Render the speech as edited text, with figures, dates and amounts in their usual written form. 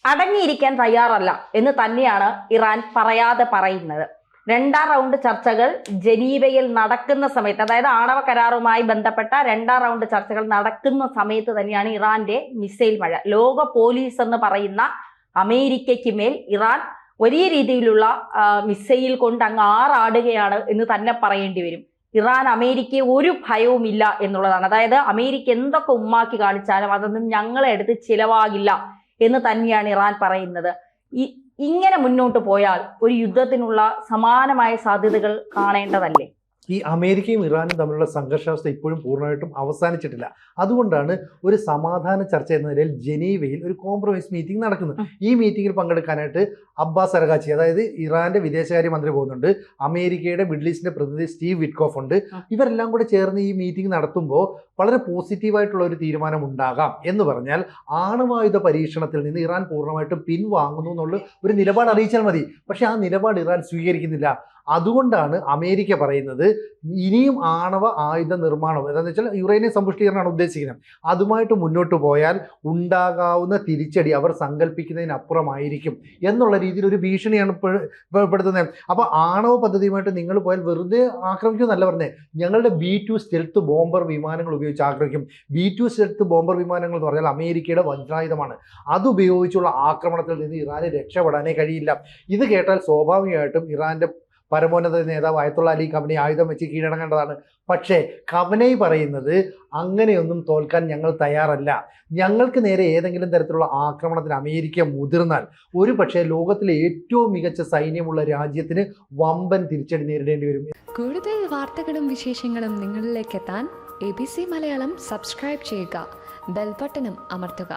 അടങ്ങിയിരിക്കാൻ തയ്യാറല്ല എന്ന് തന്നെയാണ് ഇറാൻ പറയാതെ പറയുന്നത്. രണ്ടാം റൗണ്ട് ചർച്ചകൾ ജനീവയിൽ നടക്കുന്ന സമയത്ത്, അതായത് ആണവ കരാറുമായി ബന്ധപ്പെട്ട രണ്ടാം റൗണ്ട് ചർച്ചകൾ നടക്കുന്ന സമയത്ത് തന്നെയാണ് ഇറാന്റെ മിസൈൽ മഴ. ലോക പോലീസ് എന്ന് പറയുന്ന അമേരിക്കയ്ക്ക് മേൽ ഇറാൻ വലിയ രീതിയിലുള്ള മിസൈൽ കൊണ്ട് അങ്ങ് ആറാടുകയാണ് എന്ന് തന്നെ പറയേണ്ടി വരും. ഇറാൻ അമേരിക്കയെ ഒരു ഭയവുമില്ല എന്നുള്ളതാണ്. അതായത് അമേരിക്ക എന്തൊക്കെ ഉമ്മാക്കി കാണിച്ചാലും അതൊന്നും ഞങ്ങളെ അടുത്ത് ചിലവാകില്ല എന്ന് തന്നെയാണ് ഇറാൻ പറയുന്നത്. ഇങ്ങനെ മുന്നോട്ട് പോയാൽ ഒരു യുദ്ധത്തിനുള്ള സമാനമായ സാധ്യതകൾ കാണേണ്ടതല്ലേ? ഈ അമേരിക്കയും ഇറാനും തമ്മിലുള്ള സംഘർഷാവസ്ഥ ഇപ്പോഴും പൂർണ്ണമായിട്ടും അവസാനിച്ചിട്ടില്ല. അതുകൊണ്ടാണ് ഒരു സമാധാന ചർച്ച എന്ന നിലയിൽ ജനീവയിൽ ഒരു കോംപ്രമൈസ് മീറ്റിംഗ് നടക്കുന്നത്. ഈ മീറ്റിംഗിൽ പങ്കെടുക്കാനായിട്ട് അബ്ബാസ് അരഗാച്ചി, അതായത് ഇറാന്റെ വിദേശകാര്യമന്ത്രി പോകുന്നുണ്ട്. അമേരിക്കയുടെ മിഡിൽ ഈസ്റ്റിന്റെ പ്രതിനിധി സ്റ്റീവ് വിറ്റ്കോഫ് ഉണ്ട്. ഇവരെല്ലാം കൂടെ ചേർന്ന് ഈ മീറ്റിംഗ് നടത്തുമ്പോൾ വളരെ പോസിറ്റീവായിട്ടുള്ള ഒരു തീരുമാനം ഉണ്ടാകാം. എന്ന് പറഞ്ഞാൽ ആണവായുധ പരീക്ഷണത്തിൽ നിന്ന് ഇറാൻ പൂർണ്ണമായിട്ടും പിൻവാങ്ങുന്നു എന്നുള്ള ഒരു നിലപാട് അറിയിച്ചാൽ മതി. പക്ഷെ ആ നിലപാട് ഇറാൻ സ്വീകരിക്കുന്നില്ല. അതുകൊണ്ടാണ് അമേരിക്ക പറയുന്നത് ഇനിയും ആണവ ആയുധ നിർമ്മാണം, എന്താണെന്ന് വെച്ചാൽ യുറേനിയം സമ്പുഷ്ടീകരണമാണ് ഉദ്ദേശിക്കുന്നത്, അതുമായിട്ട് മുന്നോട്ട് പോയാൽ ഉണ്ടാകാവുന്ന തിരിച്ചടി അവർ സങ്കല്പിക്കുന്നതിനപ്പുറമായിരിക്കും എന്നുള്ള രീതിയിൽ ഒരു ഭീഷണിയാണ് പെടുത്തുന്നത്. അപ്പോൾ ആണവ പദ്ധതിയുമായിട്ട് നിങ്ങൾ പോയാൽ വെറുതെ ആക്രമിക്കുമെന്നല്ല പറഞ്ഞത്, ഞങ്ങളുടെ B-2 സ്റ്റെൽത്ത് ബോംബർ വിമാനങ്ങൾ ഉപയോഗിച്ച് ആക്രമിക്കും. B-2 സ്റ്റെൽത്ത് ബോംബർ വിമാനങ്ങൾ എന്ന് പറഞ്ഞാൽ അമേരിക്കയുടെ വജ്രായുധമാണ്. അതുപയോഗിച്ചുള്ള ആക്രമണത്തിൽ നിന്ന് ഇറാന് രക്ഷപ്പെടാനേ കഴിയില്ല. ഇത് കേട്ടാൽ സ്വാഭാവികമായിട്ടും ഇറാന്റെ പരമോന്നത നേതാവ് അയത്തുള്ള അലി ഖമനേയി ആയുധം വെച്ച് കീഴടങ്ങേണ്ടതാണ്. പക്ഷേ ഖമനേയി പറയുന്നത് അങ്ങനെയൊന്നും തോൽക്കാൻ ഞങ്ങൾ തയ്യാറല്ല. ഞങ്ങൾക്ക് നേരെ ഏതെങ്കിലും തരത്തിലുള്ള ആക്രമണത്തിന് അമേരിക്ക മുതിർന്നാൽ ഒരു പക്ഷേ ലോകത്തിലെ ഏറ്റവും മികച്ച സൈന്യമുള്ള രാജ്യത്തിന് വമ്പൻ തിരിച്ചടി നേരിടേണ്ടി വരും. കൂടുതൽ വാർത്തകളും വിശേഷങ്ങളും നിങ്ങളിലേക്ക് എത്താൻ ABC മലയാളം സബ്സ്ക്രൈബ് ചെയ്യുക, ബെൽ ബട്ടണും അമർത്തുക.